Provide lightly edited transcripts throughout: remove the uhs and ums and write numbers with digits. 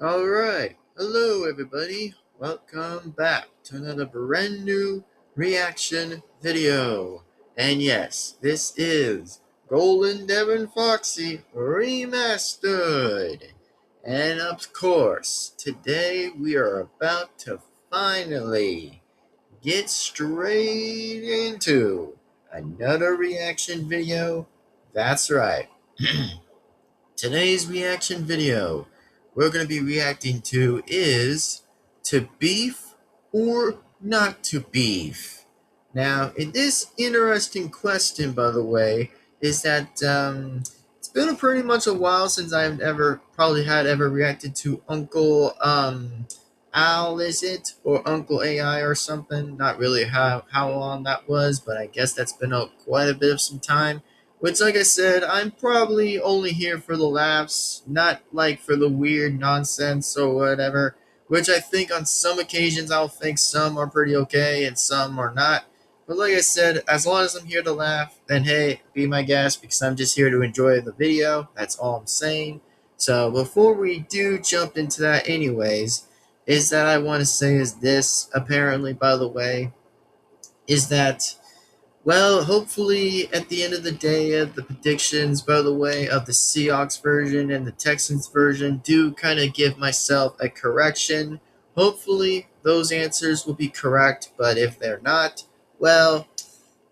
Alright, hello everybody. Welcome back to another brand new reaction video. And yes, this is Golden Devin-Foxy Remastered. And of course, today we are about to finally get straight into another reaction video. That's right. Today's reaction video we're going to be reacting to is to beef or not to beef. Now, in this interesting question, by the way, is that it's been pretty much a while since I've ever reacted to Uncle Al, is it? Or Uncle AI or something. Not really how long that was, but I guess that's been quite a bit of some time. Which, like I said, I'm probably only here for the laughs, not like for the weird nonsense or whatever. Which I think on some occasions I'll think some are pretty okay and some are not. But like I said, as long as I'm here to laugh, then hey, be my guest because I'm just here to enjoy the video. That's all I'm saying. So before we do jump into that anyways, is that I want to say is this, apparently, by the way, is that well, hopefully at the end of the day, the predictions, by the way, of the Seahawks version and the Texans version do kind of give myself a correction. Hopefully those answers will be correct, but if they're not, well,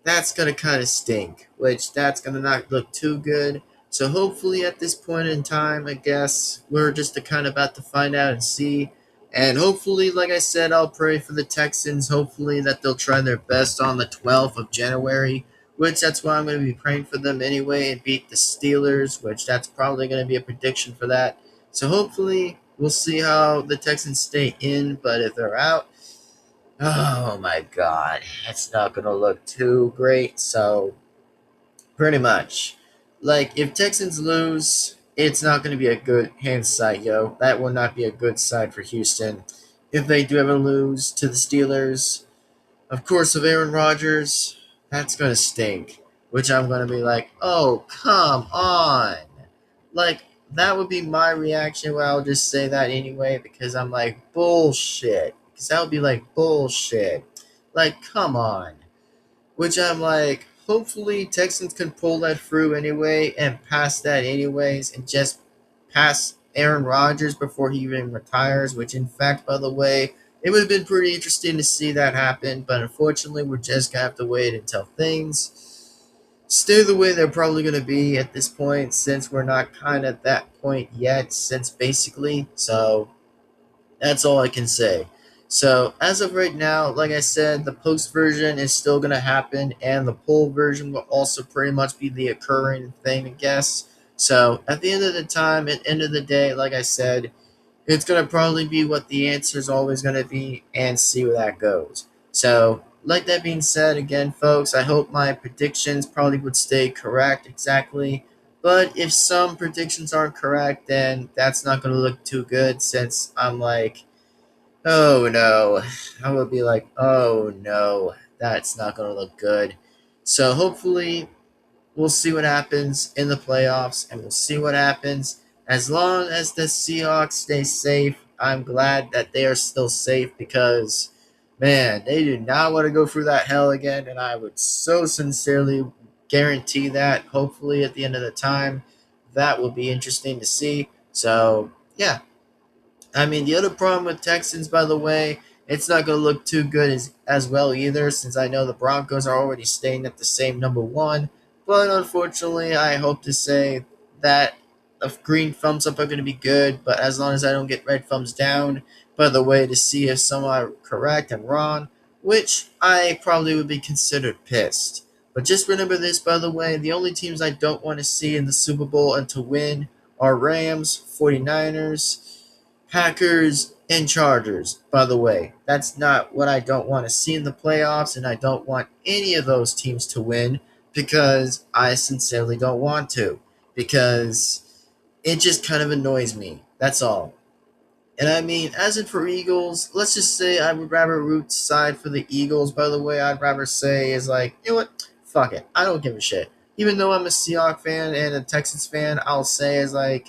that's going to kind of stink, which that's going to not look too good. So hopefully at this point in time, I guess we're just kind of about to find out and see. And hopefully, like I said, I'll pray for the Texans. Hopefully that they'll try their best on the 12th of January, which that's why I'm going to be praying for them anyway, and beat the Steelers, which that's probably going to be a prediction for that. So hopefully we'll see how the Texans stay in, but if they're out, oh my god, it's not going to look too great. So pretty much. Like, if Texans lose, it's not going to be a good hand sight, yo. That will not be a good side for Houston. If they do ever lose to the Steelers, of course, of Aaron Rodgers, that's going to stink. Which I'm going to be like, oh, come on. Like, that would be my reaction. Well, I'll just say that anyway because I'm like, bullshit. Because that would be like, bullshit. Like, come on. Which I'm like, hopefully Texans can pull that through anyway and pass that anyways and just pass Aaron Rodgers before he even retires, which in fact, by the way, it would have been pretty interesting to see that happen, but unfortunately we're just going to have to wait until things stay the way they're probably going to be at this point since we're not kind of at that point yet, since basically, so that's all I can say. So as of right now, like I said, the post version is still going to happen, and the poll version will also pretty much be the occurring thing, I guess. So at the end of the time, at the end of the day, like I said, it's going to probably be what the answer is always going to be, and see where that goes. So, like that being said, again, folks, I hope my predictions probably would stay correct exactly. But if some predictions aren't correct, then that's not going to look too good since I'm like, oh no. I would be like, oh no, that's not going to look good. So hopefully we'll see what happens in the playoffs and we'll see what happens. As long as the Seahawks stay safe, I'm glad that they are still safe because, man, they do not want to go through that hell again. And I would so sincerely guarantee that, hopefully, at the end of the time, that will be interesting to see. So, yeah, I mean, the other problem with Texans, by the way, it's not going to look too good as well either, since I know the Broncos are already staying at the same number one. But unfortunately, I hope to say that the green thumbs up are going to be good, but as long as I don't get red thumbs down, by the way, to see if some are correct and wrong, which I probably would be considered pissed. But just remember this, by the way, the only teams I don't want to see in the Super Bowl and to win are Rams, 49ers, Packers, and Chargers, by the way. That's not what I don't want to see in the playoffs, and I don't want any of those teams to win because I sincerely don't want to. Because it just kind of annoys me. That's all. And I mean, as in for Eagles, let's just say I would rather root side for the Eagles, by the way. I'd rather say is like, you know what? Fuck it. I don't give a shit. Even though I'm a Seahawks fan and a Texans fan, I'll say is like,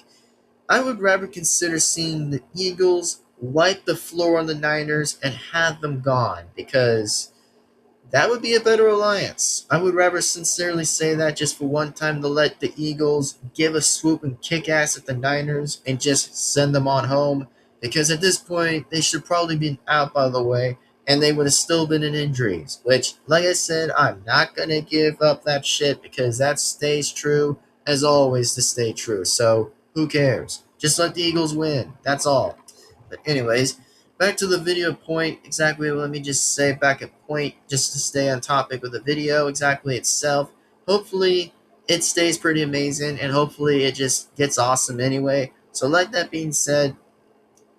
I would rather consider seeing the Eagles wipe the floor on the Niners and have them gone, because that would be a better alliance. I would rather sincerely say that, just for one time, to let the Eagles give a swoop and kick ass at the Niners and just send them on home. Because at this point, they should probably be out by the way, and they would have still been in injuries. Which, like I said, I'm not going to give up that shit, because that stays true, as always, to stay true. So, who cares? Just let the Eagles win. That's all. But, anyways, back to the video point. Exactly, let me just say back at point, just to stay on topic with the video exactly itself. Hopefully it stays pretty amazing, and hopefully it just gets awesome anyway. So like that being said,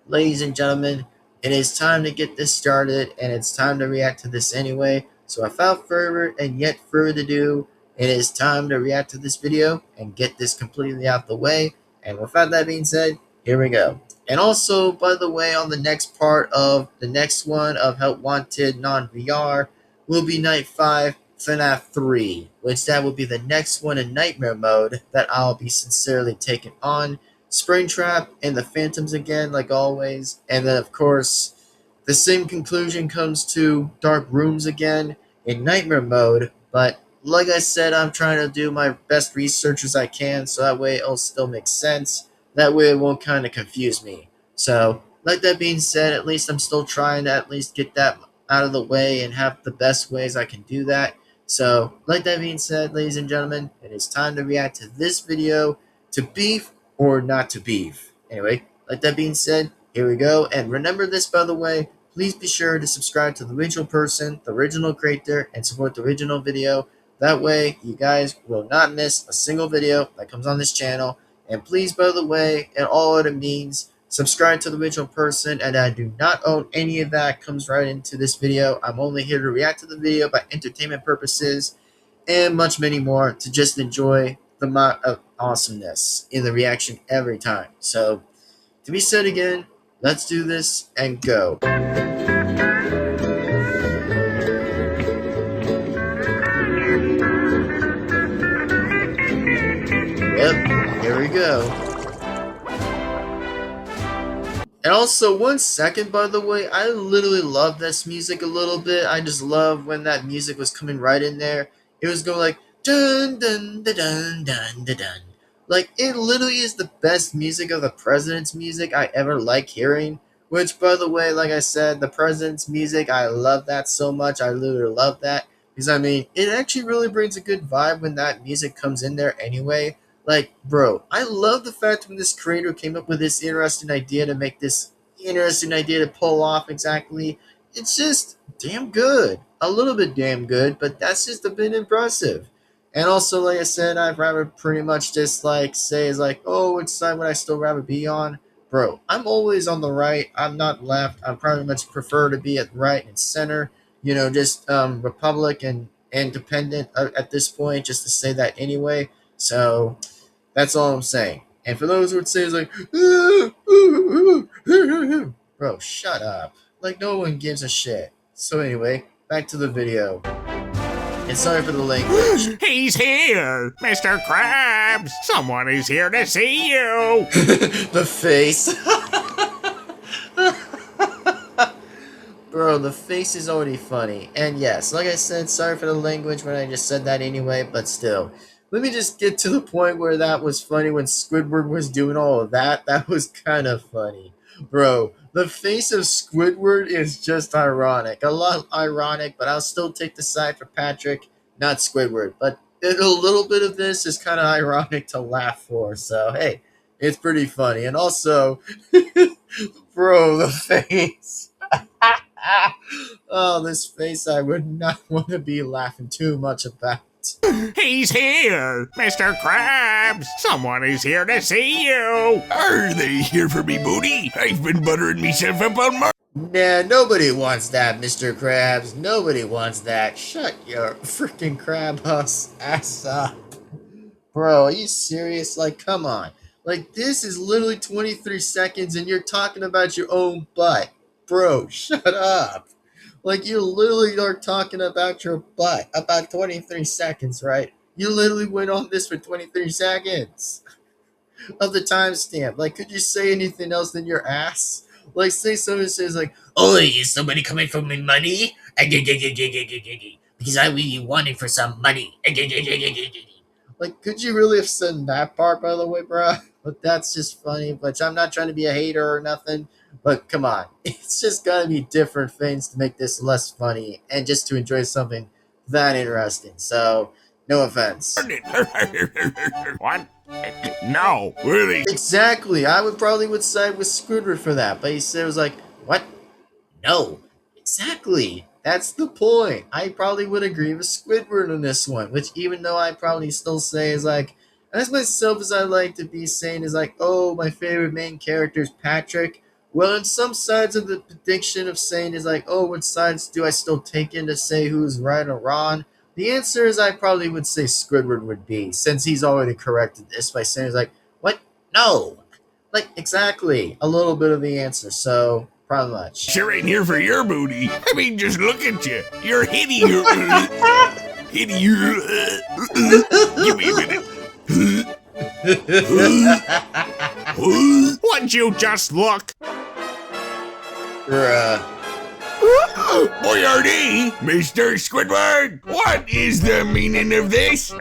ladies and gentlemen, it is time to get this started, and it's time to react to this anyway. So without further and yet further ado, it is time to react to this video and get this completely out the way. And without that being said, here we go. And also, by the way, on the next part of the next one of Help Wanted non-VR will be Night 5 FNAF 3, which that will be the next one in Nightmare mode that I'll be sincerely taking on. Springtrap and the Phantoms again, like always. And then, of course, the same conclusion comes to Dark Rooms again in Nightmare mode. But like I said, I'm trying to do my best research as I can, so that way it'll still make sense. That way it won't kind of confuse me. So, like that being said, at least I'm still trying to at least get that out of the way and have the best ways I can do that. So, like that being said, ladies and gentlemen, it is time to react to this video, to Beef or Not to Beef. Anyway, like that being said, here we go. And remember this, by the way, please be sure to subscribe to the original person, the original creator, and support the original video. That way, you guys will not miss a single video that comes on this channel. And please, by the way, and all other means, subscribe to the original person, and I do not own any of that comes right into this video. I'm only here to react to the video by entertainment purposes, and much many more, to just enjoy the amount of awesomeness in the reaction every time. So, to be said again, let's do this and go. Yep, here we go. And also, 1 second, by the way, I literally love this music a little bit. I just love when that music was coming right in there. It was going like, dun dun dun dun dun dun dun. Like, it literally is the best music of the President's music I ever like hearing. Which, by the way, like I said, the President's music, I love that so much. I literally love that. Because, I mean, it actually really brings a good vibe when that music comes in there anyway. Like, bro, I love the fact when this creator came up with this interesting idea to make this interesting idea to pull off exactly. It's just damn good. A little bit damn good, but that's just a bit impressive. And also, like I said, I'd rather pretty much just like say is like, oh, which side would I still rather be on? Bro, I'm always on the right. I'm not left. I probably much prefer to be at right and center. You know, just Republic and independent at this point, just to say that anyway. So that's all I'm saying. And for those who would say it's like, bro, shut up. Like, no one gives a shit. So anyway, back to the video. And sorry for the language. He's here! Mr. Krabs! Someone is here to see you! The face. Bro, the face is already funny. And yes, like I said, sorry for the language when I just said that anyway, but still. Let me just get to the point where that was funny when Squidward was doing all of that. That was kind of funny. Bro, the face of Squidward is just ironic. A lot ironic, but I'll still take the side for Patrick, not Squidward. But a little bit of this is kind of ironic to laugh for. So, hey, it's pretty funny. And also, bro, the face. Oh, this face I would not want to be laughing too much about. He's here! Mr. Krabs! Someone is here to see you! Are they here for me, booty? I've been buttering myself up on my... Nah, nobody wants that, Mr. Krabs. Nobody wants that. Shut your freaking crab ass up. Bro, are you serious? Like, come on. Like, this is literally 23 seconds and you're talking about your own butt. Bro, shut up. Like, you literally are talking about your butt. About 23 seconds, right? You literally went on this for 23 seconds. of the timestamp. Like, could you say anything else than your ass? Like, say someone says like, "Oh, is somebody coming for my money? Because I really wanted for some money." Like, could you really have said that part, by the way, bruh? But that's just funny. But I'm not trying to be a hater or nothing. But come on, it's just gotta be different things to make this less funny and just to enjoy something that interesting. So, no offense. What? No. Really? Exactly. I would side with Squidward for that, but he said it was like, what? No. Exactly. That's the point. I probably would agree with Squidward on this one, which even though I probably still say is like, as myself as I like to be saying is like, oh, my favorite main character is Patrick. Well, in some sides of the prediction of saying is like, oh, what sides do I still take in to say who's right or wrong? The answer is I probably would say Squidward would be, since he's already corrected this by saying is like, what? No. Like, exactly. A little bit of the answer, so probably much. Sure ain't here for your booty. I mean, just look at you. You're hideous. Hideous. Give me a minute. Would you just look? Bruh. Boyardee, Mr. Squidward, what is the meaning of this?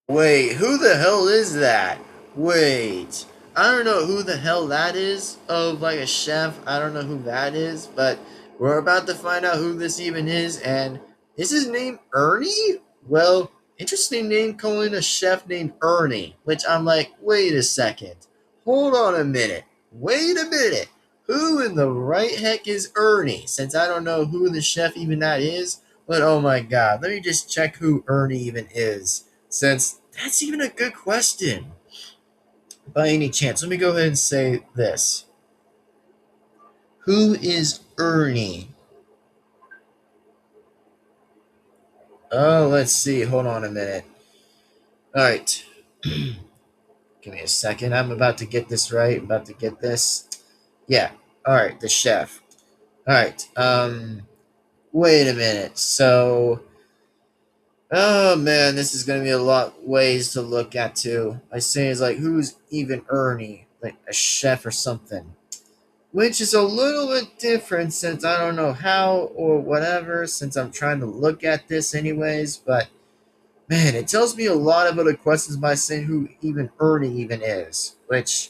Wait, who the hell is that? Wait. I don't know who the hell that is. Of like a chef. I don't know who that is, but we're about to find out who this even is. And is his name Ernie? Well, interesting name calling a chef named Ernie. Which I'm like, wait a second. Hold on a minute. Wait a minute. Who in the right heck is Ernie? Since I don't know who the chef even that is. But oh my god, let me just check who Ernie even is. Since that's even a good question. By any chance, let me go ahead and say this. Who is Ernie? Oh, let's see. Hold on a minute. Alright. Give me a second. I'm about to get this right. I'm about to get this. Yeah. Alright, the chef. Alright. Wait a minute. So, oh man, this is gonna be a lot ways to look at too. I say is like, who's even Ernie? Like a chef or something. Which is a little bit different since I don't know how or whatever, since I'm trying to look at this anyways, but man, it tells me a lot about the questions by saying who even Ernie even is. Which,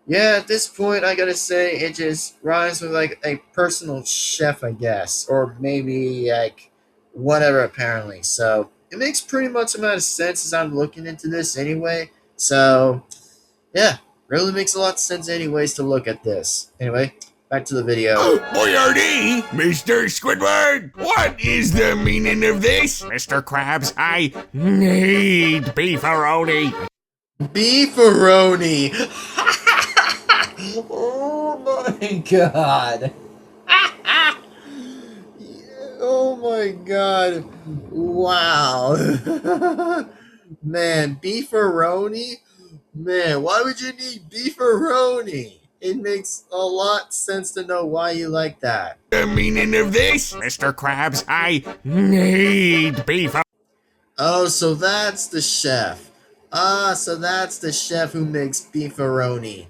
yeah, at this point, I gotta say, it just rhymes with like a personal chef, I guess. Or maybe like whatever, apparently. So, it makes pretty much amount of sense as I'm looking into this anyway. So, yeah, really makes a lot of sense anyways to look at this. Anyway, back to the video. Boyardee, Mr. Squidward, what is the meaning of this? Mr. Krabs, I need beefaroni. Beefaroni! Oh my god. Oh my god. Wow. Man, beefaroni? Man, why would you need beefaroni? It makes a lot sense to know why you like that. The meaning of this? Mr. Krabs, I need beefaroni. Oh, so that's the chef. So that's the chef who makes beefaroni.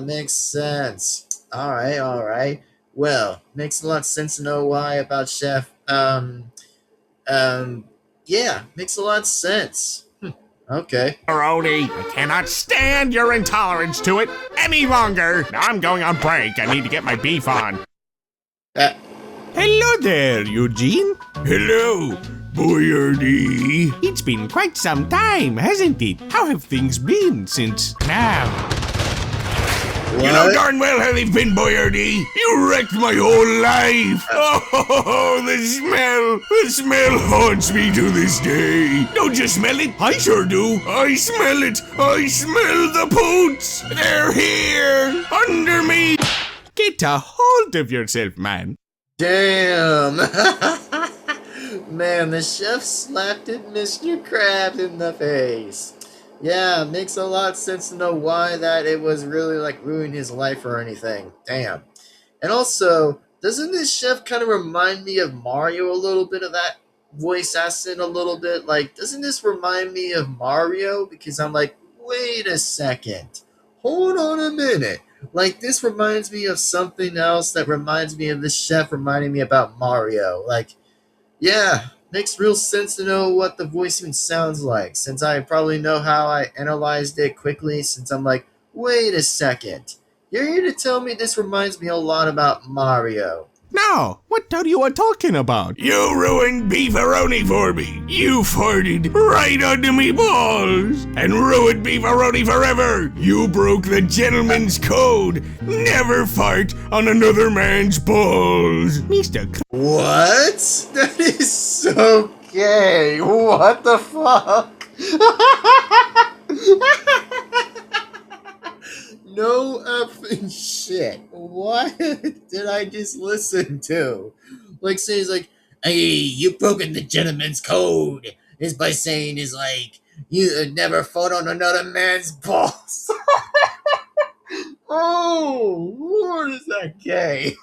Makes sense. Alright. Well, makes a lot of sense to know why about chef. Yeah, makes a lot of sense. Okay. I cannot stand your intolerance to it any longer. Now I'm going on break. I need to get my beef on. Hello there, Eugene. Hello, Boyardee. It's been quite some time, hasn't it? How have things been since now? What? You know darn well how they've been, Boyardee. You wrecked my whole life. Oh, the smell haunts me to this day. Don't you smell it? I sure do. I smell it. I smell the poots. They're here, under me. Get a hold of yourself, man. Damn. Man, the chef slapped at Mr. Krabs in the face. Yeah, makes a lot of sense to know why that it was really like ruining his life or anything. Damn. And also, doesn't this chef kind of remind me of Mario a little bit of that voice accent a little bit? Like, doesn't this remind me of Mario? Because I'm like, wait a second. Hold on a minute. Like, this reminds me of something else that reminds me of this chef reminding me about Mario. Like, yeah, makes real sense to know what the voice even sounds like, since I probably know how I analyzed it quickly, since I'm like, wait a second. You're here to tell me this reminds me a lot about Mario. Now, what are you talking about? You ruined beefaroni for me. You farted right onto me balls and ruined beefaroni forever. You broke the gentleman's code. Never fart on another man's balls. Mr. What? That is so gay. What the fuck? No effing shit. What did I just listen to? Like, saying, like, hey, you broken the gentleman's code. Is by saying, is like, you never fought on another man's balls. Oh, Lord, is that gay?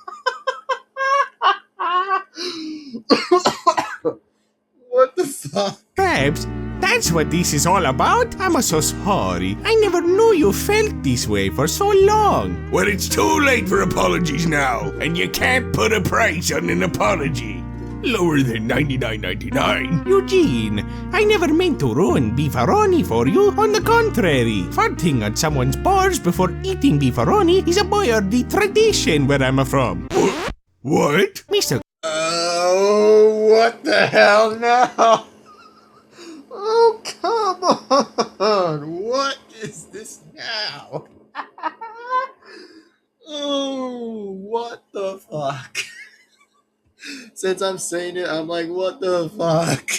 What the fuck? Krabs, that's what this is all about? I'm so sorry. I never knew you felt this way for so long. Well, it's too late for apologies now, and you can't put a price on an apology. Lower than $99.99. Eugene, I never meant to ruin beefaroni for you. On the contrary, farting on someone's balls before eating beefaroni is a Boyardee tradition where I'm from. What? Mr. Oh, what the hell now? Oh, come on. What is this now? Oh, what the fuck? Since I'm saying it, I'm like, what the fuck?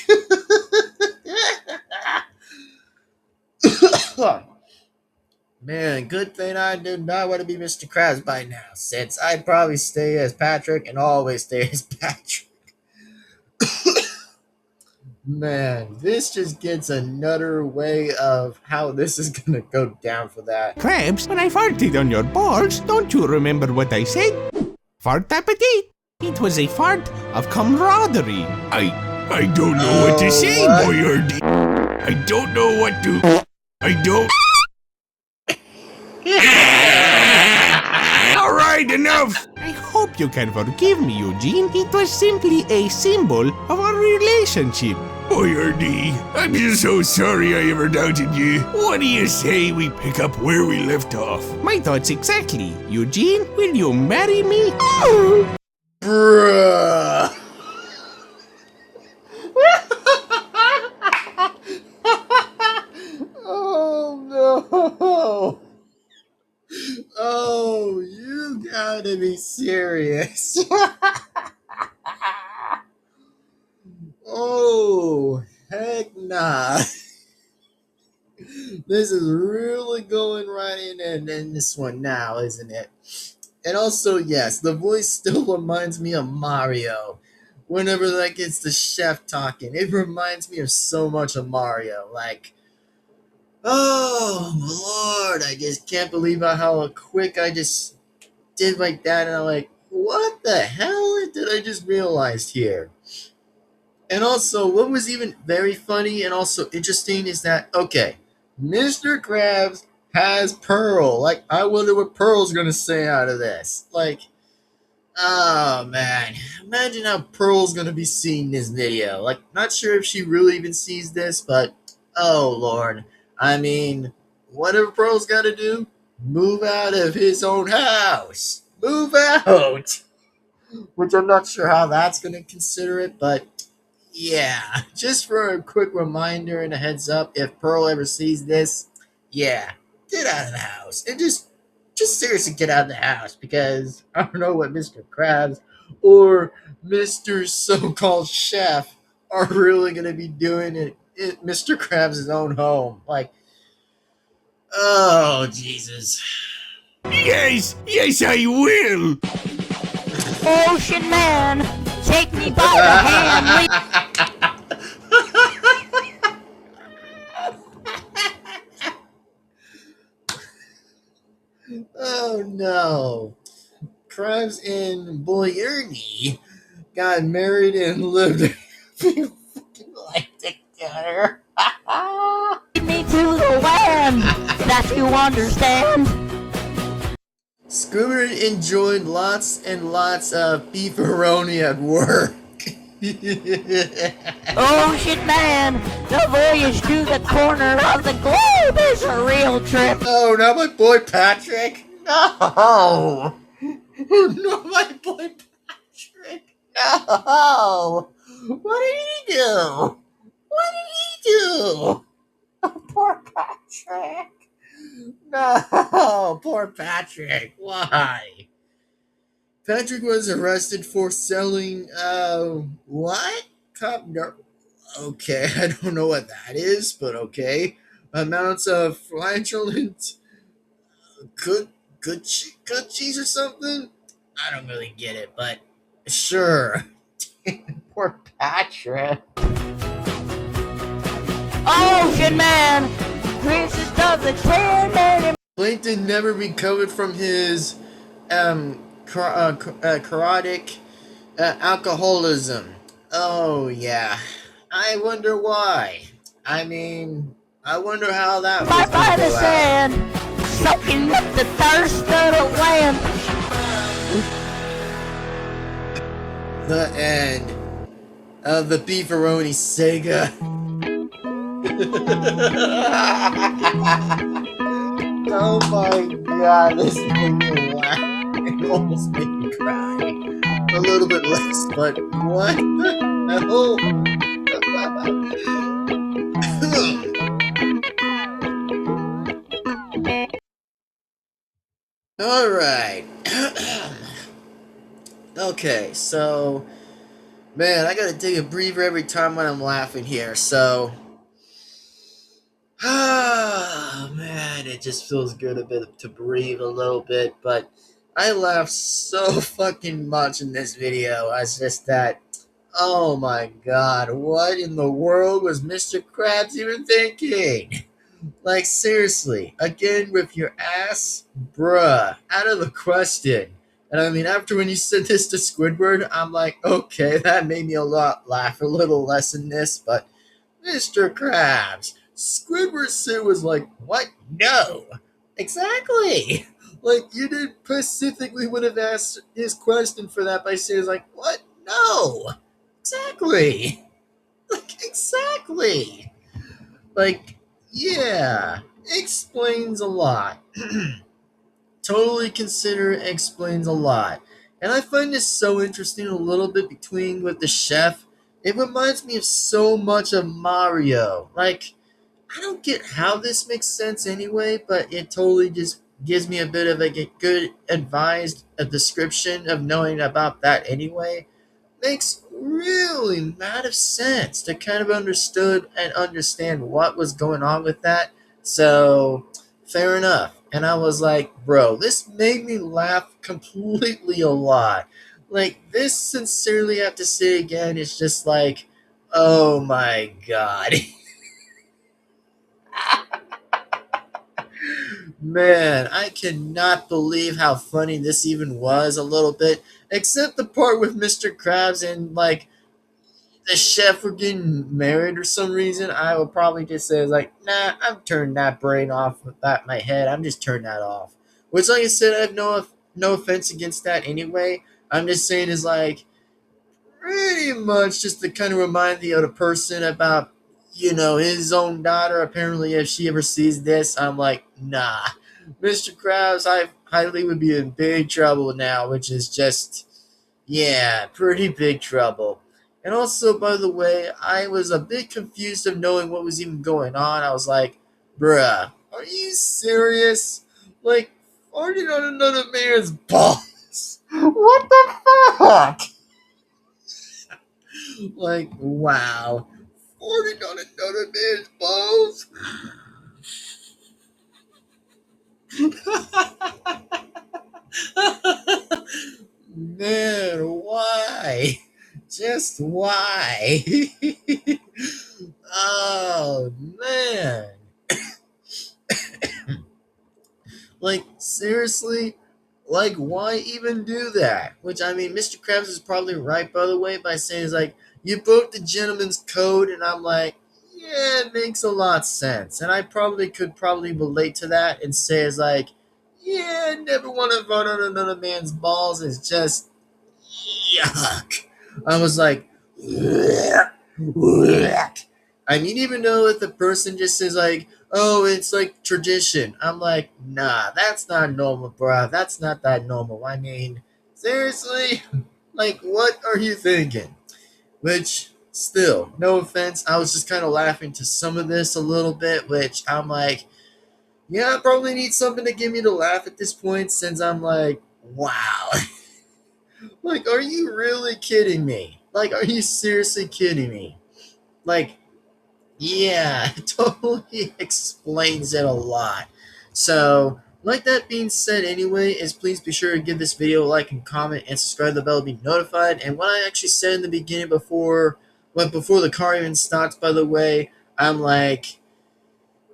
Man, good thing I do not want to be Mr. Krabs by now, since I'd probably stay as Patrick and always stay as Patrick. Man, this just gets another way of how this is gonna go down for that. Krabs, when I farted on your balls, don't you remember what I said? Fart appetit. It was a fart of camaraderie. I don't know what to say, Boyardee. I don't know what to... I don't... Alright, enough! I hope you can forgive me, Eugene. It was simply a symbol of our relationship. Boyardee, I'm just so sorry I ever doubted you. What do you say we pick up where we left off? My thoughts exactly. Eugene, will you marry me? Bruh. Oh no. Oh, you gotta be serious. Oh, heck nah. This is really going right in this one now, isn't it? And also, yes, the voice still reminds me of Mario. Whenever, like, it's the chef talking, it reminds me of so much of Mario. Like, oh, Lord, I just can't believe how quick I just did like that. And I'm like, what the hell did I just realize here? And also, what was even very funny and also interesting is that, okay, Mr. Krabs has Pearl. Like, I wonder what Pearl's gonna say out of this. Like, oh man, imagine how Pearl's gonna be seeing this video. Like, not sure if she really even sees this, but oh Lord. I mean, whatever Pearl's gotta do, move out of his own house. Move out! Which I'm not sure how that's gonna consider it, but yeah, just for a quick reminder and a heads up, if Pearl ever sees this, yeah, get out of the house. And just seriously get out of the house, because I don't know what Mr. Krabs or Mr. so-called chef are really going to be doing at Mr. Krabs' own home. Like, oh, Jesus. Yes, I will! Ocean Man, take me by the hand. Oh no. Krabs and Boyardee got married and lived a fucking life together. Lead me to the land. that you understand? Squidward enjoyed lots and lots of beefaroni at work. Ocean Man, the voyage to the corner of the globe is a real trip. Oh, not my boy Patrick. No. Not my boy Patrick. No. What did he do? What did he do? Oh, poor Patrick. No, poor Patrick. Why? Patrick was arrested for selling, what? No. Okay, I don't know what that is, but okay. Amounts of fraudulent good cheese or something? I don't really get it, but sure. Poor Patrick. Ocean Man, Princess of the 10-minute. Plankton never recovered from his chronic alcoholism. Oh yeah, I wonder why. I mean, I wonder how that By would go the out. sand, soaking up the thirst of the land. The end of the beefaroni saga. Oh my god, this made me laugh. It almost made me cry. A little bit less, but what the hell? Alright. Okay, so man, I gotta take a breather every time when I'm laughing here, so ah, man, it just feels good a bit to breathe a little bit, but I laughed so fucking much in this video. It's just that, oh my god, what in the world was Mr. Krabs even thinking? Like, seriously, again with your ass? Bruh, out of the question. And I mean, after when you said this to Squidward, I'm like, okay, that made me laugh a little less in this, but Mr. Krabs. Squidward Sue was like, what? No. Exactly. Like, you did specifically would have asked his question for that by saying, like, what? No. Exactly. Like, exactly. Like, yeah. Explains a lot. Totally consider explains a lot. And I find this so interesting a little bit between with the chef. It reminds me of so much of Mario. Like, I don't get how this makes sense anyway, but it totally just gives me a bit of a good advised a description of knowing about that anyway. Makes really lot of sense to kind of understand what was going on with that. So fair enough. And I was like, bro, this made me laugh completely a lot. Like, this sincerely have to say again, it's just like, oh my god. Man, I cannot believe how funny this even was a little bit. Except the part with Mr. Krabs and, like, the chef were getting married or some reason. I would probably just say, like, nah, I'm turning that brain off with that in my head. I'm just turning that off. Which, like I said, I have no offense against that anyway. I'm just saying is, like, pretty much just to kind of remind the other person about, his own daughter. Apparently, if she ever sees this, I'm like, nah. Mr. Krabs, I highly would be in big trouble now, which is just, yeah, pretty big trouble. And also, by the way, I was a bit confused of knowing what was even going on. I was like, bruh, are you serious? Like, farting on another man's balls? What the fuck? Like, wow. Farting on another man's balls? Man, why? Just why? Oh, man. Like, seriously? Like, why even do that? Which, I mean, Mr. Krabs is probably right, by the way, by saying, it's like, you broke the gentleman's code, and I'm like, yeah, it makes a lot of sense. And I probably could relate to that and say it's like, yeah, never want to run on another man's balls. It's just yuck. I was like, yuck. I mean, even though if the person just says like, oh, it's like tradition, I'm like, nah, that's not normal, bruh. That's not that normal. I mean, seriously, like, what are you thinking? Which, still, no offense, I was just kind of laughing to some of this a little bit, which I'm like, yeah, I probably need something to get me to laugh at this point since I'm like, wow. Like, are you really kidding me? Like, are you seriously kidding me? Like, yeah, it totally explains it a lot. So, like that being said anyway, is please be sure to give this video a like and comment and subscribe to the bell to be notified. And what I actually said in the beginning before the car even starts, by the way, I'm like,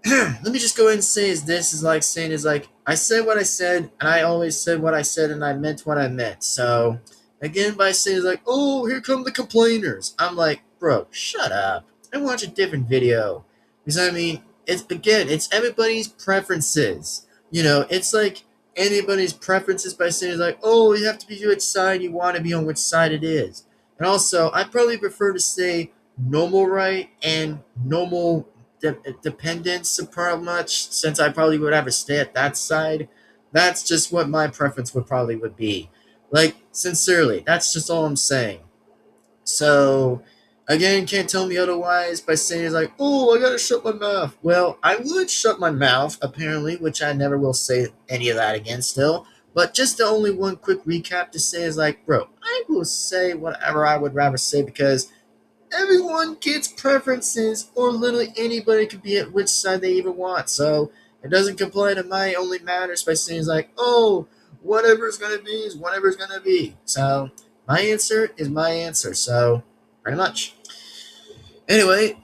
let me just go ahead and say is like saying is like, I said what I said, and I always said what I said, and I meant what I meant. So, again, by saying like, oh, here come the complainers, I'm like, bro, shut up and watch a different video. Because, I mean, it's everybody's preferences. You know, it's like anybody's preferences by saying like, oh, you have to be which side you want to be on which side it is. And also, I probably prefer to say normal right and normal dependence pretty much, since I probably would ever stay at that side. That's just what my preference would be. Like, sincerely, that's just all I'm saying. So, again, can't tell me otherwise by saying it's like, oh, I gotta shut my mouth. Well, I would shut my mouth, apparently, which I never will say any of that again still. But just the only one quick recap to say is like, bro, I will say whatever I would rather say because everyone gets preferences, or literally anybody could be at which side they even want. So it doesn't comply to my only matters by saying it's like, oh, whatever's gonna be is whatever's gonna be. So my answer is my answer. So pretty much. Anyway,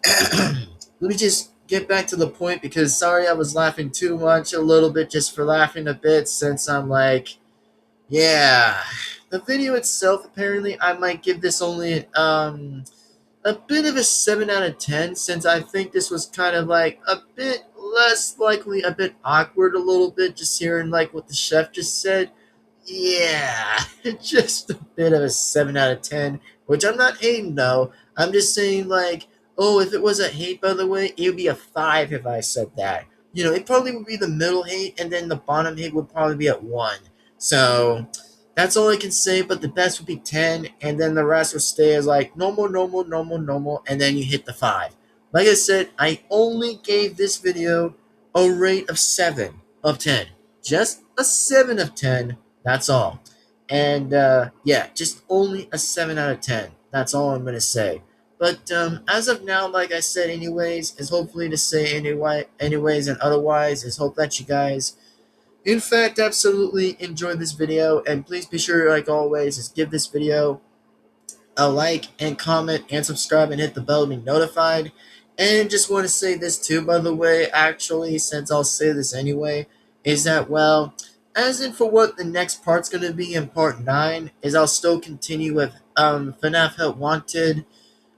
let me just get back to the point because sorry I was laughing too much a little bit just for laughing a bit since I'm like, yeah. The video itself, apparently, I might give this only a bit of a 7 out of 10 since I think this was kind of like a bit less likely, a bit awkward a little bit just hearing like what the chef just said. Yeah, just a bit of a 7 out of 10, which I'm not hating though. I'm just saying like, oh, if it was a hate by the way, it would be a 5 if I said that. You know, it probably would be the middle hate and then the bottom hate would probably be at 1. So that's all I can say, but the best would be 10, and then the rest would stay as like normal, normal, normal, normal, and then you hit the 5. Like I said, I only gave this video a rate of 7 of 10. Just a 7 of 10, that's all. And yeah, just only a 7 out of 10. That's all I'm going to say. But as of now, like I said anyways, is hopefully to say anyways and otherwise, is hope that you guys in fact absolutely enjoyed this video, and please be sure, like always, is give this video a like and comment and subscribe and hit the bell to be notified. And just want to say this too, by the way, actually, since I'll say this anyway, is that, well, as in for what the next part's going to be in part 9, is I'll still continue with FNAF Help Wanted,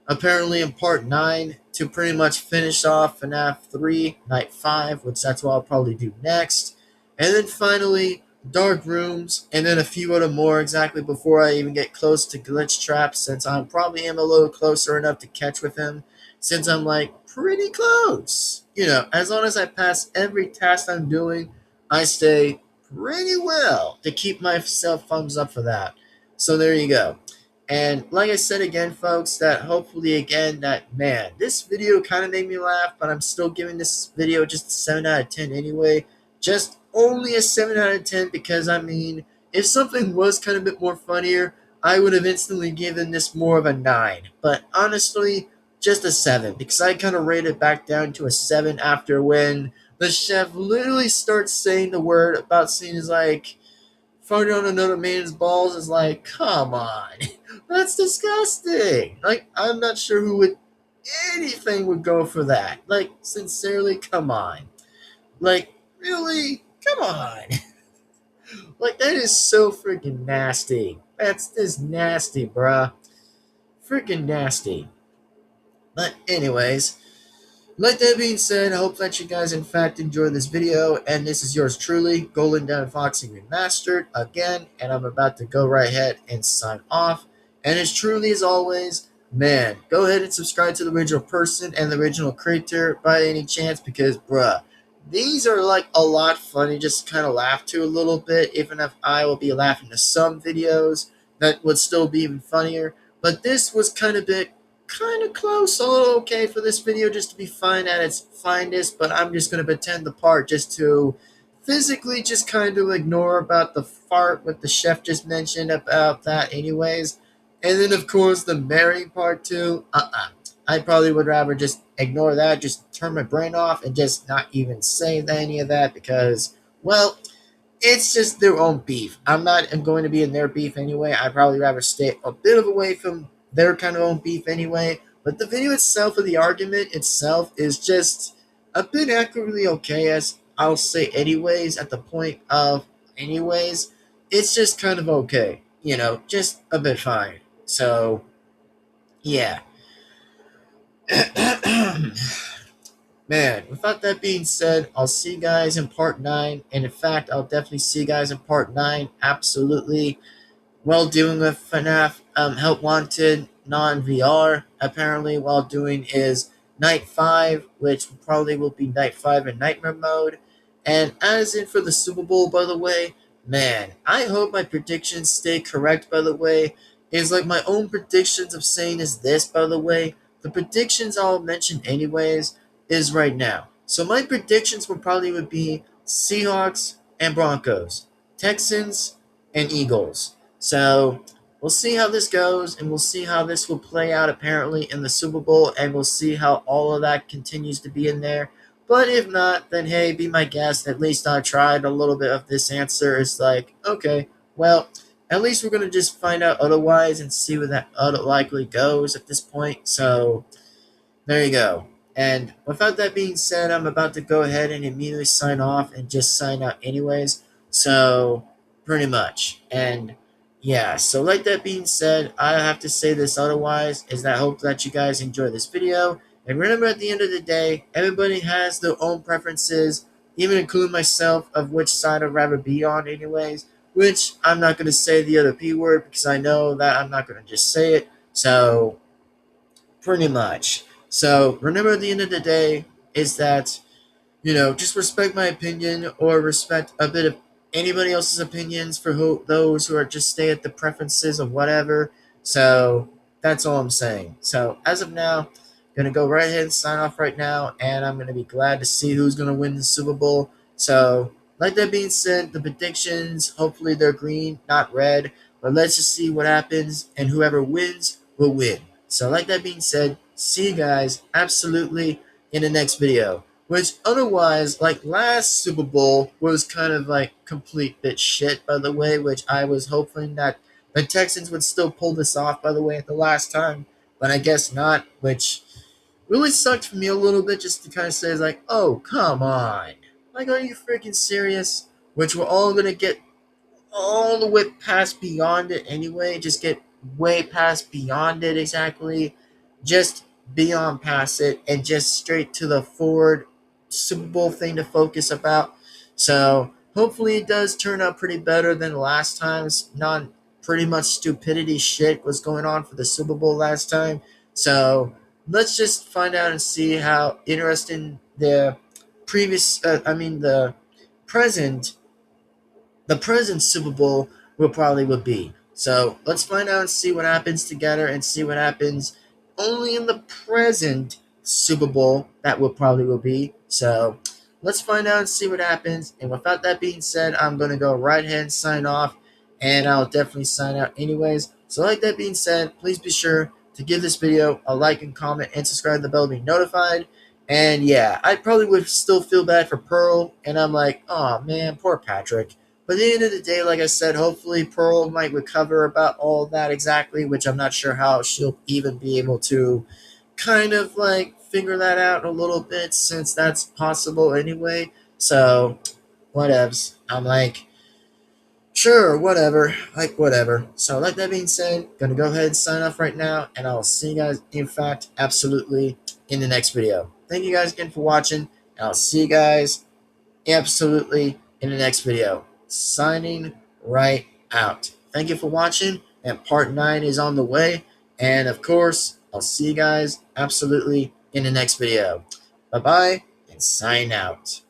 apparently in part 9, to pretty much finish off FNAF 3 Night 5, which that's what I'll probably do next. And then finally, Dark Rooms, and then a few other more exactly before I even get close to Glitch Trap, since I probably am a little closer enough to catch with him, since I'm like pretty close. You know, as long as I pass every task I'm doing, I stay pretty well to keep myself thumbs up for that. So there you go. And like I said again, folks, that hopefully again, that man, this video kind of made me laugh, but I'm still giving this video just a 7 out of 10 anyway. Just only a 7 out of 10 because, I mean, if something was kind of a bit more funnier, I would have instantly given this more of a 9. But honestly, just a 7 because I kind of rated it back down to a 7 after when the chef literally starts saying the word about seeing is like, farting on another man's balls is like, come on. That's disgusting. Like, I'm not sure who would anything would go for that. Like, sincerely, come on. Like, really? Come on. Like, that is so freaking nasty. That's just nasty, bruh. Freaking nasty. But anyways, Like that being said, I hope that you guys in fact enjoyed this video, and this is yours truly, Golden Devin-Foxy Remastered again, and I'm about to go right ahead and sign off. And as truly as always, man, go ahead and subscribe to the original person and the original creator by any chance, because bruh, these are like a lot funny just to kind of laugh to a little bit, even if I will be laughing to some videos that would still be even funnier. But this was kind of close, a little okay for this video just to be fine at its finest, but I'm just going to pretend the part just to physically just kind of ignore about the fart what the chef just mentioned about that anyways. And then of course the marrying part too, I probably would rather just ignore that, just turn my brain off and just not even say any of that because, well, it's just their own beef. I'm not going to be in their beef anyway. I'd probably rather stay a bit of away from their kind of own beef anyway. But the video itself of the argument itself is just a bit accurately okay, as I'll say anyways, at the point of anyways. It's just kind of okay. You know, just a bit fine. So, yeah. Man, without that being said, I'll see you guys in part 9. And in fact, I'll definitely see you guys in part 9. Absolutely. While dealing with FNAF Help Wanted non-VR, apparently, while doing is Night 5, which probably will be Night 5 in Nightmare Mode. And as in for the Super Bowl, by the way, man, I hope my predictions stay correct, by the way. It's like my own predictions of saying is this, by the way. The predictions I'll mention anyways is right now. So my predictions would be Seahawks and Broncos, Texans and Eagles. So we'll see how this goes, and we'll see how this will play out apparently in the Super Bowl, and we'll see how all of that continues to be in there. But if not, then hey, be my guest. At least I tried a little bit of this answer. It's like, okay, well, at least we're going to just find out otherwise and see where that likely goes at this point. So there you go. And without that being said, I'm about to go ahead and immediately sign off and just sign out anyways. So, pretty much. And yeah, so like that being said, I have to say this otherwise, is that I hope that you guys enjoy this video. And remember, at the end of the day, everybody has their own preferences, even including myself, of which side I'd rather be on anyways. Which I'm not going to say the other P word because I know that I'm not going to just say it. So, pretty much. So remember, at the end of the day, is that, you know, just respect my opinion or respect a bit of anybody else's opinions for those who are just stay at the preferences of whatever. So that's all I'm saying. So as of now, I'm gonna go right ahead and sign off right now, and I'm gonna be glad to see who's gonna win the Super Bowl. So like that being said, the predictions, hopefully they're green, not red. But let's just see what happens, and whoever wins will win. So like that being said, see you guys absolutely in the next video. Which otherwise, like last Super Bowl, was kind of like complete bit shit, by the way, which I was hoping that the Texans would still pull this off, by the way, at the last time. But I guess not, which really sucked for me a little bit, just to kind of say, like, oh, come on. Like, are you freaking serious? Which we're all going to get all the way past beyond it anyway. Just get way past beyond it exactly. Just beyond past it and just straight to the forward Super Bowl thing to focus about. So hopefully it does turn out pretty better than last time's pretty much stupidity shit was going on for the Super Bowl last time. So let's just find out and see how interesting the present the present Super Bowl would be. So let's find out and see what happens together and see what happens only in the present Super Bowl that will be. So let's find out and see what happens. And without that being said, I'm going to go right ahead and sign off, and I'll definitely sign out anyways. So like that being said, please be sure to give this video a like and comment and subscribe to the bell to be notified. And yeah, I probably would still feel bad for Pearl, and I'm like, oh man, poor Patrick. But at the end of the day, like I said, hopefully Pearl might recover about all that exactly, which I'm not sure how she'll even be able to kind of like figure that out a little bit, since that's possible anyway. So, whatevs. I'm like, sure, whatever. Like, whatever. So, like that being said, gonna go ahead and sign off right now, and I'll see you guys, in fact, absolutely in the next video. thank you guys again for watching. And I'll see you guys absolutely in the next video. Signing right out. Thank you for watching, and part 9 is on the way. And of course, I'll see you guys absolutely in the next video. Bye-bye, and sign out.